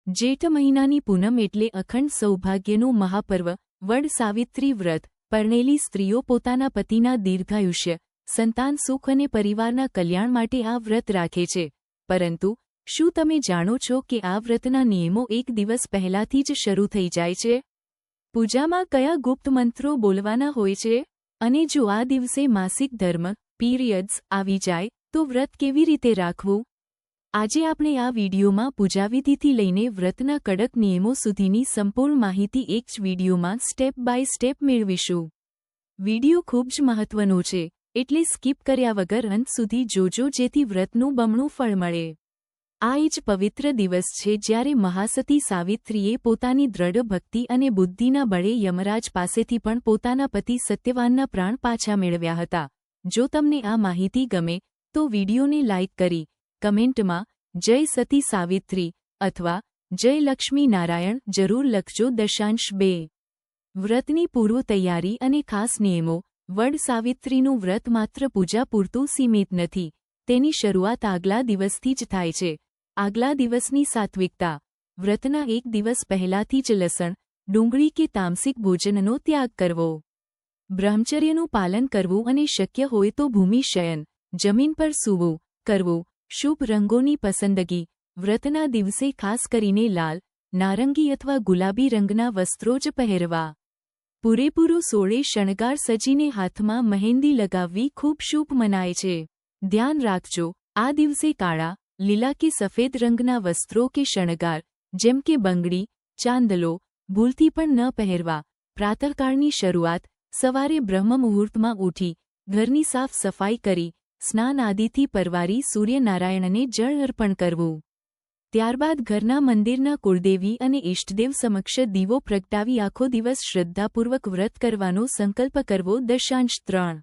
જેઠ મહિનાની પૂનમ એટલે અખંડ સૌભાગ્યનું મહાપર્વ વડ સાવિત્રી વ્રત। પરણેલી સ્ત્રીઓ પોતાના પતિના દીર્ઘાયુષ્ય, સંતાન સુખ અને પરિવારના કલ્યાણ માટે આ વ્રત રાખે છે। પરંતુ શું તમે જાણો છો કે આ વ્રતના નિયમો એક દિવસ પહેલાથી જ શરૂ થઈ જાય છે? પૂજામાં કયા ગુપ્ત મંત્રો બોલવાના હોય છે? અને જો આ દિવસે માસિક ધર્મ પીરિયડ્સ આવી જાય તો વ્રત કેવી રીતે રાખવું? આજે આપણે આ વિડીયોમાં પૂજાવિધિથી લઈને વ્રતના કડક નિયમો સુધીની સંપૂર્ણ માહિતી એક જ વિડીયોમાં સ્ટેપ બાય સ્ટેપ મેળવીશું। વિડીયો ખૂબ જ મહત્વનો છે, એટલે સ્કીપ કર્યા વગર અંત સુધી જોજો જેથી વ્રતનું બમણું ફળ મળે। આ એ જ પવિત્ર દિવસ છે જ્યારે મહાસતી સાવિત્રીએ પોતાની દ્રઢ ભક્તિ અને બુદ્ધિના બળે યમરાજ પાસેથી પણ પોતાના પતિ સત્યવાનના પ્રાણ પાછા મેળવ્યા હતા। જો તમને આ માહિતી ગમે તો વિડીયોને લાઇક કરી કમેન્ટમાં જય સતી સાવિત્રી અથવા જય લક્ષ્મી નારાયણ જરૂર લખજો। 2 વ્રતની પૂર્વ તૈયારી અને ખાસ નિયમો। વડ સાવિત્રીનું વ્રત માત્ર પૂજા પૂરતું સીમિત નથી, તેની શરૂઆત આગલા દિવસથી જ થાય છે। આગલા દિવસની સાત્વિકતા। વ્રતના એક દિવસ પહેલાથી જ લસણ, ડુંગળી કે તામસિક ભોજનનો ત્યાગ કરવો, બ્રહ્મચર્યનું પાલન કરવું અને શક્ય હોય તો ભૂમિ શયન, જમીન પર સૂવું કરવું। શુભ રંગોની પસંદગી। વ્રતના દિવસે ખાસ કરીને લાલ, નારંગી અથવા ગુલાબી રંગના વસ્ત્રો જ પહેરવા। પૂરેપૂરો સોળે શણગાર સજીને હાથમાં મહેંદી લગાવવી ખૂબ શુભ મનાય છે। ધ્યાન રાખજો, આ દિવસે કાળા, લીલા કે સફેદ રંગના વસ્ત્રો કે શણગાર જેમ કે બંગડી, ચાંદલો ભૂલથી પણ ન પહેરવા। પ્રાતઃકાળની શરૂઆત। સવારે બ્રહ્મ મુહૂર્તમાં ઉઠી ઘરની સાફ સફાઈ કરી સ્નાન આદિથી પરવારી સૂર્યનારાયણને જળ અર્પણ કરવું। ત્યારબાદ ઘરના મંદિરના કુળદેવી અને ઇષ્ટદેવ સમક્ષ દીવો પ્રગટાવી આખો દિવસ શ્રદ્ધાપૂર્વક વ્રત કરવાનો સંકલ્પ કરવો। 3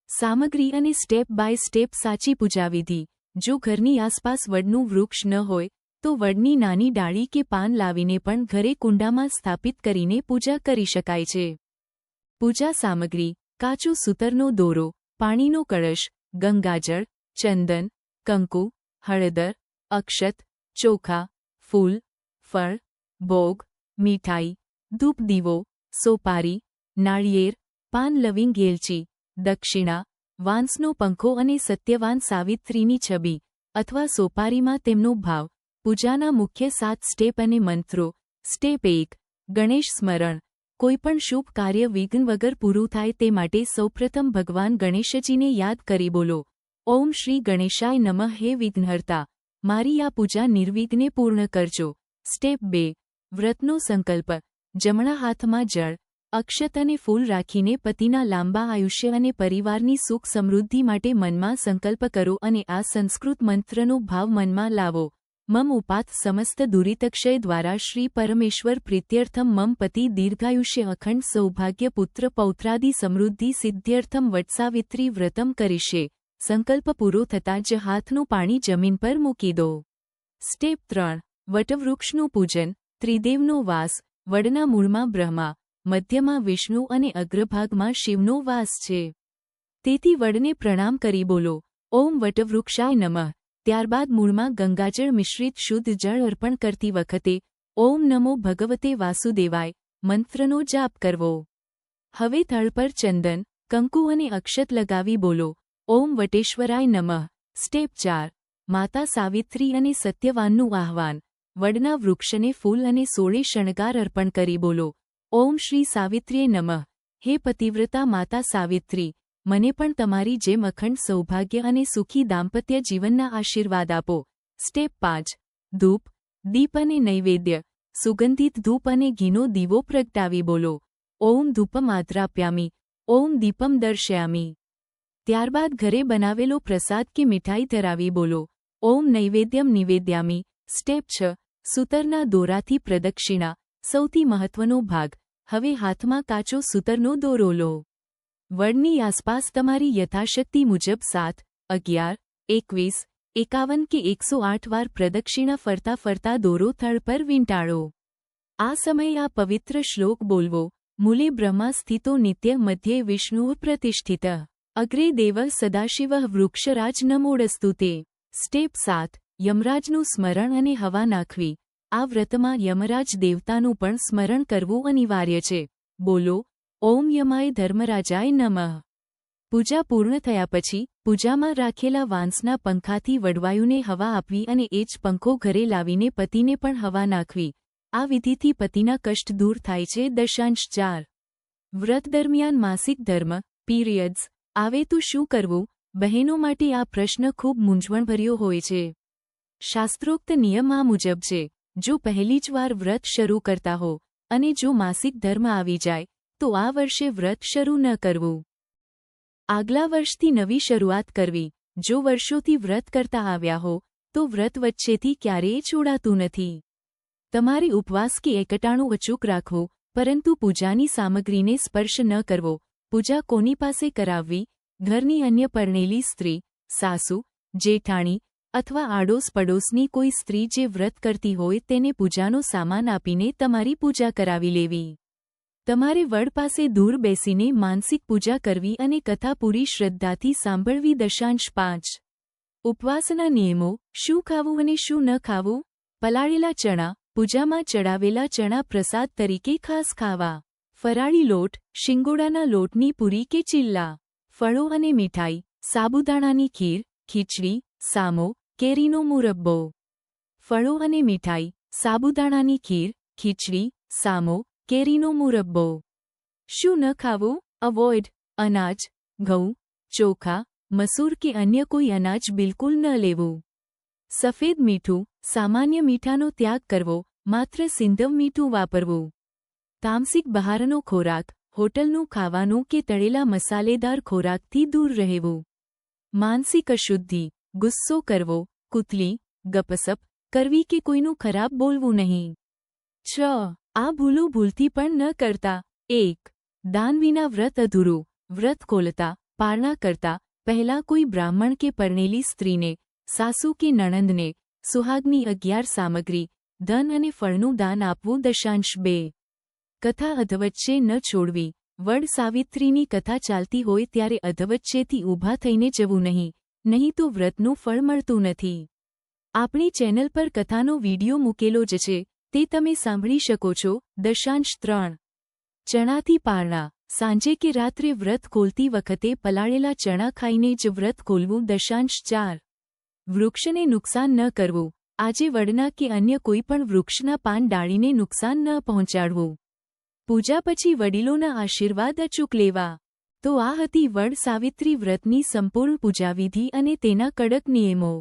સામગ્રી અને સ્ટેપ બાય સ્ટેપ સાચી પૂજાવિધિ। જો ઘરની આસપાસ વડનું વૃક્ષ ન હોય તો વડની નાની ડાળી કે પાન લાવીને પણ ઘરે કુંડામાં સ્થાપિત કરીને પૂજા કરી શકાય છે। પૂજા સામગ્રી: કાચો સૂતરનો દોરો, પાણીનો કળશ, ગંગાજળ, ચંદન, કંકુ, હળદર, અક્ષત, ચોખા, ફૂલ, ફળ, ભોગ, મીઠાઈ, ધૂપ દીવો, સોપારી, નાળિયેર, પાન લવિંગ એલચી, દક્ષિણા, વાંસનો પંખો અને સત્યવાન સાવિત્રીની છબી અથવા સોપારીમાં તેમનો ભાવ। પૂજાના મુખ્ય 7 સ્ટેપ અને મંત્રો। સ્ટેપ 1 ગણેશ સ્મરણ। કોઈપણ શુભ કાર્ય વિઘ્ન વગર પૂરું થાય તે માટે સૌપ્રથમ ભગવાન ગણેશજીને યાદ કરી બોલો, ઓમ શ્રી ગણેશાય નમઃ। હે વિઘ્નહર્તા, મારી આ પૂજા નિર્વિઘ્ને પૂર્ણ કરજો। સ્ટેપ 2 વ્રતનો સંકલ્પ। જમણા હાથમાં જળ, અક્ષત અને ફૂલ રાખીને પતિના લાંબા આયુષ્ય અને પરિવારની સુખ સમૃદ્ધિ માટે મનમાં સંકલ્પ કરો અને આ સંસ્કૃત મંત્રનો ભાવ મનમાં લાવો। મમ ઉપાત સમસ્ત દુરિતક્ષય દ્વારા શ્રી પરમેશ્વર પ્રીત્યર્થમ મમ પતિ દીર્ઘાયુષ્ય અખંડ સૌભાગ્ય પુત્ર પૌત્રાદિ સમૃદ્ધિ સિદ્ધ્યર્થમ વટસાવિત્રી વ્રતમ કરીશે। સંકલ્પ પૂરો થતાં જ હાથનું પાણી જમીન પર મૂકી દો। સ્ટેપ 3 વટવૃક્ષનું પૂજન। ત્રિદેવનો વાસ। વડના મૂળમાં બ્રહ્મા, મધ્યમાં વિષ્ણુ અને અગ્રભાગમાં શિવનો વાસ છે, તેથી વડને પ્રણામ કરી બોલો, ઓમ વટવૃક્ષાય નમઃ। ત્યારબાદ મૂળમાં ગંગાજળ મિશ્રિત શુદ્ધ જળ અર્પણ કરતી વખતે ઓમ નમો ભગવતે વાસુદેવાય મંત્રનો જાપ કરવો। હવે થળ પર ચંદન, કંકુ અને અક્ષત લગાવી બોલો, ઓમ વટેશ્વરાય નમઃ। સ્ટેપ 4 માતા સાવિત્રી અને સત્યવાનનું આહ્વાન। વડના વૃક્ષને ફૂલ અને સોળે શણગાર અર્પણ કરી બોલો, ઓમ શ્રી સાવિત્રીએ નમઃ। હે પતિવ્રતા માતા સાવિત્રી, મને પણ તમારી જેમ અખંડ સૌભાગ્ય અને સુખી દાંપત્ય જીવનના આશીર્વાદ આપો। સ્ટેપ 5 ધૂપ, દીપ અને નૈવેદ્ય। સુગંધિત ધૂપ અને ઘીનો દીવો પ્રગટાવી બોલો, ઓમ ધૂપમ આદ્રાપ્યામિ, ઓમ દીપમ દર્શયામિ। ત્યારબાદ ઘરે બનાવેલો પ્રસાદ કે મીઠાઈ ધરાવી બોલો, ઓમ નૈવેદ્યમ નિવેદ્યામિ। સ્ટેપ 6 સૂતરના દોરાથી પ્રદક્ષિણા। સૌથી મહત્વનો ભાગ। હવે હાથમાં કાચો સૂતરનો દોરો લો। વડની આસપાસ તમારી યથાશક્તિ મુજબ 7, 11, 21, 51 કે 108 વાર પ્રદક્ષિણા ફરતા ફરતા દોરો થળ પર વીંટાળો। આ સમયે આ પવિત્ર શ્લોક બોલવો, મૂલે બ્રહ્મા સ્થિતો નિત્ય મધ્યે વિષ્ણુઃ પ્રતિષ્ઠિતઃ અગ્રે દેવઃ સદાશિવઃ વૃક્ષરાજ નમોડસ્તુ તે। સ્ટેપ 7 યમરાજનું સ્મરણ અને હવા નાખવી। આ વ્રતમાં યમરાજ દેવતાનું પણ સ્મરણ કરવું અનિવાર્ય છે. બોલો ઓમ યમાય ધર્મરાજાય નમઃ. પૂજા પૂર્ણ થયા પછી પૂજામાં રાખેલા વાંસના પંખાથી વડવાયુને હવા આપવી અને એ જ પંખો ઘરે લાવીને પતિને પણ હવા નાખવી. આ વિધિથી પતિના કષ્ટ દૂર થાય છે. 4 વ્રત દરમિયાન માસિક ધર્મ પીરિયડ્સ આવે તો શું કરવું? બહેનો માટે આ પ્રશ્ન ખૂબ મૂંઝવણભર્યો હોય છે. શાસ્ત્રોક્ત નિયમ આ મુજબ છે. જો પહેલી જ વાર વ્રત શરૂ કરતા હો અને જો માસિક ધર્મ આવી જાય તો આ વર્ષે વ્રત શરૂ ન કરવું. આગલા વર્ષથી નવી શરૂઆત કરવી. જો વર્ષોથી વ્રત કરતા આવ્યા હો તો વ્રત વચ્ચેથી ક્યારેય છોડાતું નથી. તમારે ઉપવાસ કે એકટાણું અચૂક રાખવું, પરંતુ પૂજાની સામગ્રીને સ્પર્શ ન કરવો. પૂજા કોની પાસે કરાવવી? ઘરની અન્ય પરણેલી સ્ત્રી, સાસુ, જેઠાણી અથવા આડોસ પડોશની કોઈ સ્ત્રી જે વ્રત કરતી હોય તેને પૂજાનો સામાન આપીને તમારી પૂજા કરાવી લેવી. તમારે વડ પાસે દૂર બેસીને માનસિક પૂજા કરવી અને કથા પૂરી શ્રદ્ધાથી સાંભળવી. 5 ઉપવાસના નિયમો. શું ખાવું અને શું ન ખાવું? પલાળેલા ચણા. પૂજામાં ચડાવેલા ચણા પ્રસાદ તરીકે ખાસ ખાવા. ફરાળી લોટ. શિંગોડાના લોટની પૂરી કે ચિલ્લા. ફળો અને મીઠાઈ. સાબુદાણાની ખીર, ખીચડી, સામો, કેરીનો મુરબ્બો. ફળો અને મીઠાઈ. સાબુદાણાની ખીર, ખીચડી, સામો, કેરીનો મુરબ્બો. શું ન ખાવું? અવોઇડ. અનાજ, ઘઉં, ચોખા, મસૂર કે અન્ય કોઈ અનાજ બિલકુલ ન લેવું. સફેદ મીઠું. સામાન્ય મીઠાનો ત્યાગ કરવો, માત્ર સિંધવ મીઠું વાપરવું. તામસિક બહારનો ખોરાક, હોટલનું ખાવાનું કે તળેલા મસાલેદાર ખોરાકથી દૂર રહેવું. માનસિક અશુદ્ધિ. ગુસ્સો કરવો, કુથલી, ગપસપ કરવી કે કોઈનું ખરાબ બોલવું નહીં. 6 આ ભૂલો ભૂલથી પણ ન કરતા. 1 દાન વિના વ્રત અધૂરું. વ્રત ખોલતા, પારણા કરતા પહેલા કોઈ બ્રાહ્મણ કે પરણેલી સ્ત્રીને, સાસુ કે નણંદને સુહાગની 11 સામગ્રી, ધન અને ફળનું દાન આપવું. 2 કથા અધવચ્ચે ન છોડવી. વડ સાવિત્રીની કથા ચાલતી હોય ત્યારે અધવચ્ચેથી ઊભા થઈને જવું નહીં તો વ્રતનું ફળ મળતું નથી. આપણી ચેનલ પર કથાનો વિડિયો મૂકેલો જ છે, તે તમે સાંભળી શકો છો. 3 ચણાથી પારણા. સાંજે કે રાત્રે વ્રત ખોલતી વખતે પલાળેલા ચણા ખાઈને જ વ્રત ખોલવું. 4 વૃક્ષને નુકસાન ન કરવું. આજે વડના કે અન્ય કોઈપણ વૃક્ષના પાન ડાળીને નુકસાન ન પહોંચાડવું. પૂજા પછી વડીલોના આશીર્વાદ અચૂક લેવા. તો આ હતી વડ સાવિત્રી વ્રતની સંપૂર્ણ પૂજાવિધિ અને તેના કડક નિયમો.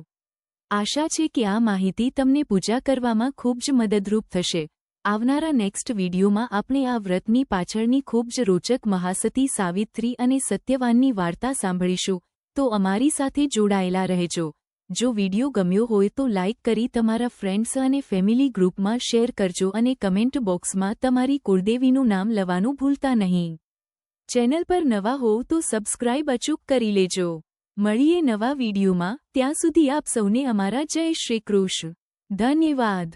આશા છે કે આ માહિતી તમને પૂજા કરવામાં ખૂબ જ મદદરૂપ થશે. આવનારા નેક્સ્ટ વિડીયોમાં આપણે આ વ્રતની પાછળની ખૂબ જ રોચક મહાસતી સાવિત્રી અને સત્યવાનની વાર્તા સાંભળીશું. તો અમારી સાથે જોડાયેલા રહેજો. જો વિડિયો ગમ્યો હોય તો લાઇક કરી તમારા ફ્રેન્ડ્સ અને ફેમિલી ગ્રુપમાં શેર કરજો અને કમેન્ટ બોક્સમાં તમારી કુળદેવીનું નામ લવાનું ભૂલતા નહીં. ચેનલ પર નવા હોવ તો સબસ્ક્રાઇબ અચૂક કરી લેજો. મળીએ નવા વિડીયોમાં. ત્યાં સુધી આપ સૌને અમારા જય શ્રી કૃષ્ણ. ધન્યવાદ.